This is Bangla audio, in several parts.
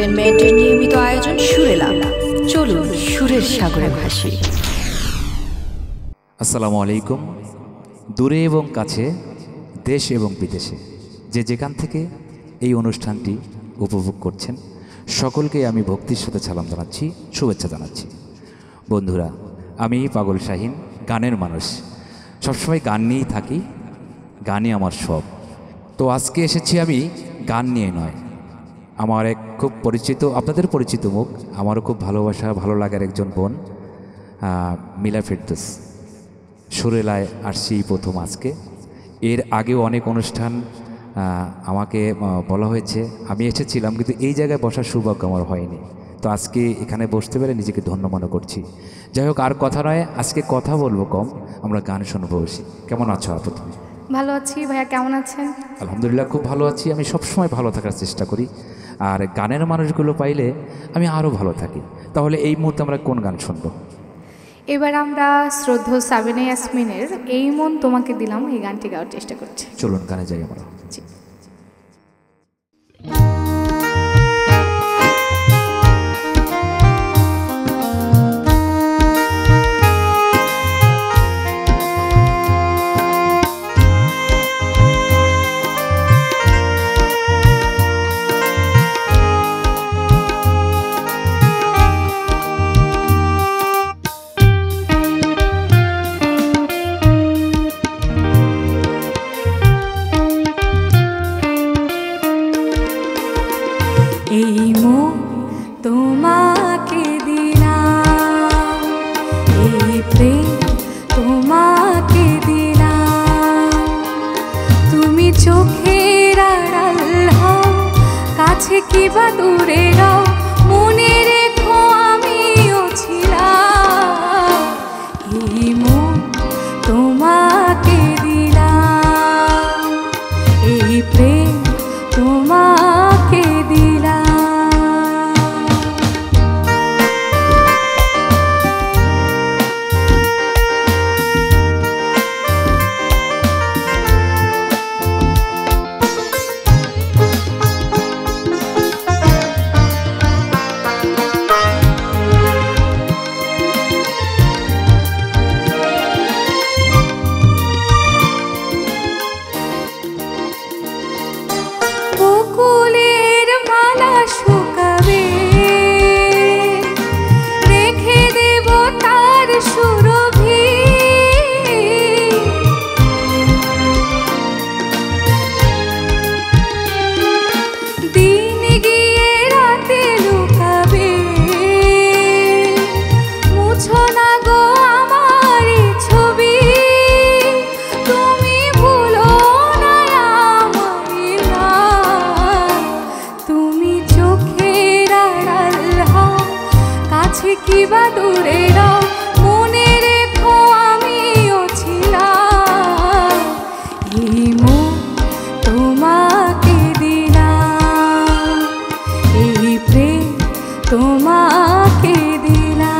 এন্টারটেইনমেন্টের নিয়মিত আয়োজন সুরেলা। চলুন সুরের সাগরে ভাসি। আসসালামু আলাইকুম। দূরে এবং কাছে, দেশ এবং বিদেশে যে যেখান থেকে এই অনুষ্ঠানটি উপভোগ করছেন সকলকে আমি ভক্তির সাথে সালাম জানাচ্ছি, শুভেচ্ছা জানাচ্ছি। বন্ধুরা, আমি পাগল শাহিন, গানের মানুষ, সবসময় গান নিয়েই থাকি, গানই আমার সব। তো আজকে এসেছি আমি গান নিয়ে নয়, আমার এক খুব পরিচিত, আপনাদের পরিচিত মুখ, আমারও খুব ভালোবাসা ভালো লাগার একজন বোন, মিলা ফেরদৌস। সুরেলায় আসছি প্রথম আজকে। এর আগেও অনেক অনুষ্ঠান আমাকে বলা হয়েছে, আমি এসেছিলাম, কিন্তু এই জায়গায় বসার সৌভাগ্য আমার হয়নি। তো আজকে এখানে বসতে পেরে নিজেকে ধন্য মনে করছি। যাই হোক, আর কথা নয়, আজকে কথা বলবো কম, আমরা গান শুনবো বেশি। কেমন আছো আপু তুমি? ভালো আছি ভাইয়া, কেমন আছেন? আলহামদুলিল্লাহ, খুব ভালো আছি। আমি সবসময় ভালো থাকার চেষ্টা করি, আর গানের মানুষগুলো পাইলে আমি আরও ভালো থাকি। তাহলে এই মুহূর্তে আমরা কোন গান শুনবো? এবার আমরা শ্রদ্ধেয় সাবিনা ইয়াসমিনের এই মন তোমাকে দিলাম এই গানটি গাওয়ার চেষ্টা করছি। চলুন গানে যাই আমরা। জি। এই মন তোমাকে দিলাম, এই প্রেম তোমাকে দিলাম, তুমি চোখের আড়াল হও, কাছে কিবা দূরে রও, মনে রেখো আমিও ছিলাম। এই মন তোমাকে দিলাম, এই প্রেম তোমাকে দিলাম। বকুলের মালা শুকাবে, রেখে দেব তার সুরভি, দিন গিয়ে রাতে লুকাবে, মুছো না গো আমার ছবি, তুমি ভুলো না আমায় না, তুমি চোখের আড়াল হও, কাছে কিবা দূরে রও, মনে রেখো আমিও ছিলাম। এই মন তোমাকে দিলাম, এই প্রেম তোমাকে দিলাম।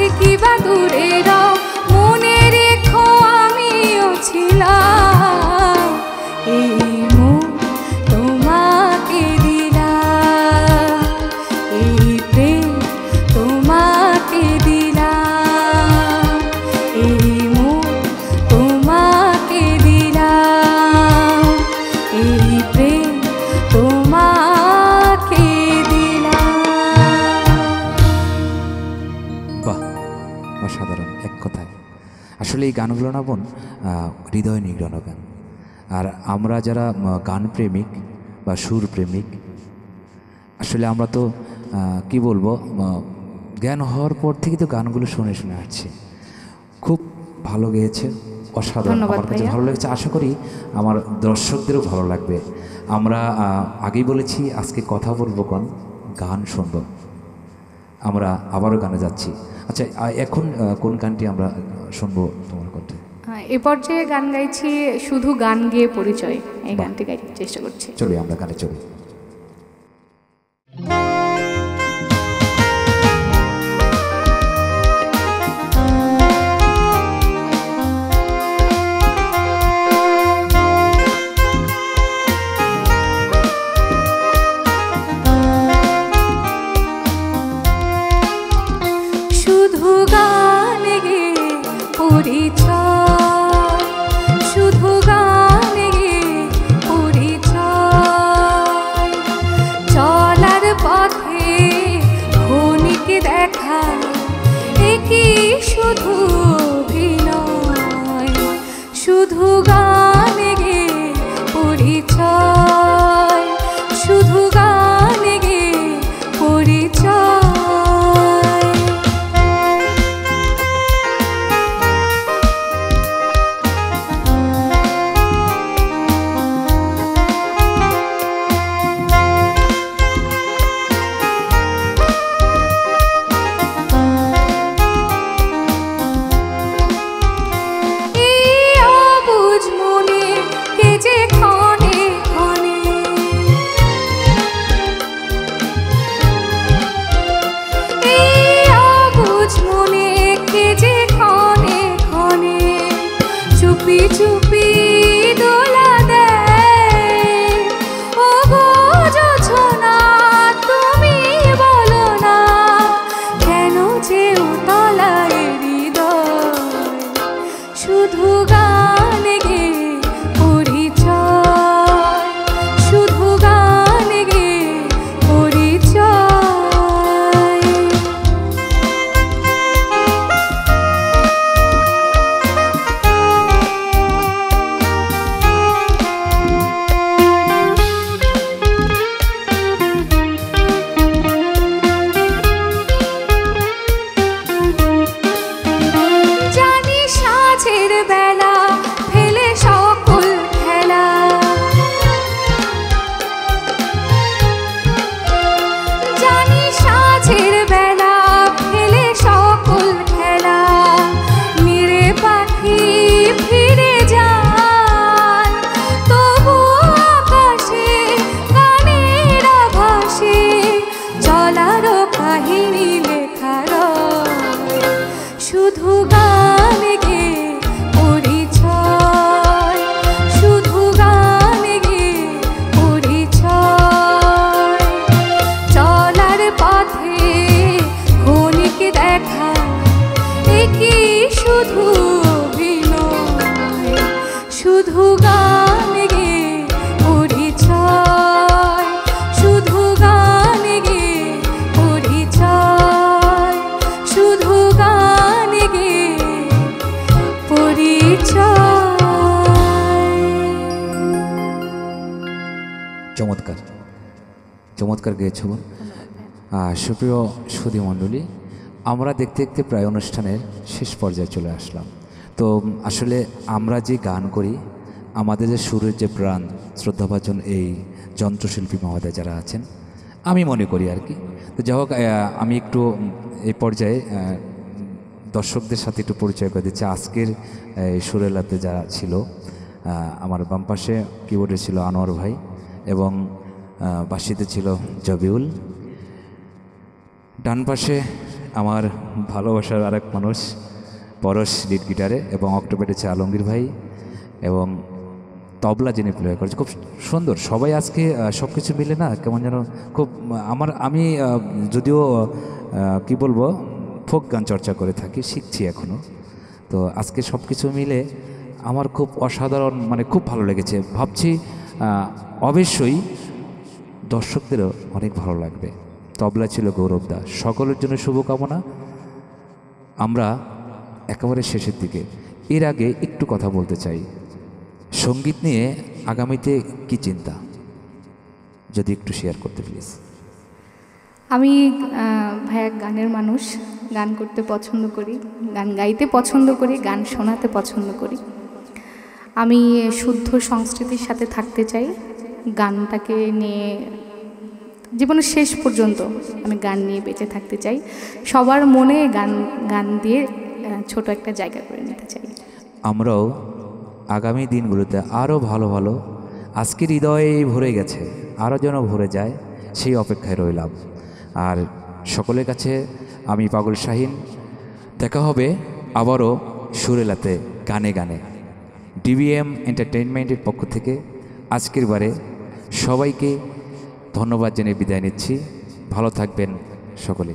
কাছে কি বা দূরে রও, মনে রেখো আমিও ছিলাম। এই মন তোমাকে দিলাম, এই প্রেম তোমাকে দিলাম, এই মন তোমাকে দিলাম, এই প্রেম তোমাকে দিলাম। বাহ, অসাধারণ এক কথায়। আসলে এই গানগুলো না বোন হৃদয় নিগ্রহ গান। আর আমরা যারা গান প্রেমিক বা সুর প্রেমিক, আসলে আমরা তো কি বলবো, জ্ঞান হওয়ার পর থেকে তো গানগুলো শুনে শুনে আসছি। খুব ভালো গেয়েছে, অসাধারণ। ধন্যবাদ আমার কাছে ভাইয়া। ভালো লেগেছে, আশা করি আমার দর্শকদেরও ভালো লাগবে। আমরা আগেই বলেছি আজকে কথা বলবো, গান শুনবো। আমরা আবারও গানে যাচ্ছি। আচ্ছা, এখন কোন গানটি আমরা শুনবো তোমার কণ্ঠে? এ পর্যায়ে গান গাইছি শুধু গান গেয়ে পরিচয়, এই গানটি গাইতে চেষ্টা করছি। চলি আমরা গানে চলি। শুধু গান গেয়ে পরিচয়, শুধু গান গেয়ে পরিচয়, চলার পথে ক্ষণিক দেখা, একই শুধু অভিনয়। শুধু গান গেয়ে পরিচয়, শুধু গান গেয়ে পরিচয়। এই অবুঝ মনে কে যে ক্ষণে ক্ষণে, এই অবুঝ মনে কে যে ক্ষণে ক্ষণে, চুপি চুপি দোলা দেয়। ও বোঝো না, তুমি বলো না, কেন যে উতলায় হৃদয়। শুধু গান গেয়ে পরিচয়, শুধু গান গেয়ে পরিচয়। জানি সাঁঝের বেলা ফেলে সকল খেলা, জানি সাঁঝের বেলা ফেলে সকল খেলা, নিরে পাখি ফিরে যান, তবু আকাশে গানের আভাসে চলার কাহিনী লেখা রয়। শুধু গান গেয়ে পরিচয়, শুধু গান গেয়ে পরিচয়, চলার পথে ক্ষণিক দেখা, একই শুধু অভিনয়। শুধু গান গেয়ে পরিচয়, শুধু গান গেয়ে পরিচয়, শুধু গান গেয়ে পরিচয়। চমৎকার, চমৎকার গেয়েছ বোন। সুপ্রিয় সুধী মণ্ডলী, আমরা দেখতে দেখতে প্রায় অনুষ্ঠানের শেষ পর্যায়ে চলে আসলাম। তো আসলে আমরা যে গান করি, আমাদের যে সুরের যে প্রাণ, শ্রদ্ধাভাজন এই যন্ত্রশিল্পী মহোদয় যারা আছেন, আমি মনে করি আর কি। তো যাই হোক, আমি একটু এই পর্যায়ে দর্শকদের সাথে একটু পরিচয় করে দিচ্ছি। আজকের সুরেলাতে যারা ছিল, আমার বাম পাশে কিবোর্ডে ছিল আনোয়ার ভাই এবং বাঁশিতে ছিল জবিউল, ডান পাশে আমার ভালোবাসার আরেক মানুষ পরশ লিড গিটারে, এবং অক্টোপেড আছে আলমগীর ভাই, এবং তবলা যিনি প্লে করেছে খুব সুন্দর। সবাই আজকে সব কিছু মিলে না কেমন যেন খুব আমি যদিও কি বলবো ফোক গান চর্চা করে থাকি, শিখছি এখনও। তো আজকে সব কিছু মিলে আমার খুব অসাধারণ, মানে খুব ভালো লেগেছে। ভাবছি অবশ্যই দর্শকদেরও অনেক ভালো লাগবে। তবলা ছিল গৌরব দা। সকলের জন্য শুভকামনা। আমরা একেবারে শেষের দিকে, এর আগে একটু কথা বলতে চাই সঙ্গীত নিয়ে আগামীতে কি চিন্তা, যদি একটু শেয়ার করতে প্লিজ। আমি ভাইয়া গানের মানুষ, গান করতে পছন্দ করি, গান গাইতে পছন্দ করি, গান শোনাতে পছন্দ করি। আমি শুদ্ধ সংস্কৃতির সাথে থাকতে চাই, গানটাকে নিয়ে জীবনের শেষ পর্যন্ত আমি গান নিয়ে বেঁচে থাকতে চাই। সবার মনে গান দিয়ে ছোট একটা জায়গা করে নিতে চাই। আমরাও আগামী দিনগুলোতে আরও ভালো ভালো, আজকের হৃদয়ে ভরে গেছে, আরও যেন ভরে যায় সেই অপেক্ষায় রইলাম। আর সকলের কাছে আমি পাগল শাহিন, দেখা হবে আবারও সুরেলাতে গানে গানে। ডিবিএম এন্টারটেইনমেন্টের পক্ষ থেকে আজকের বারে সবাইকে ধন্যবাদ জানিয়ে বিদায় নিচ্ছি। ভালো থাকবেন সকলে।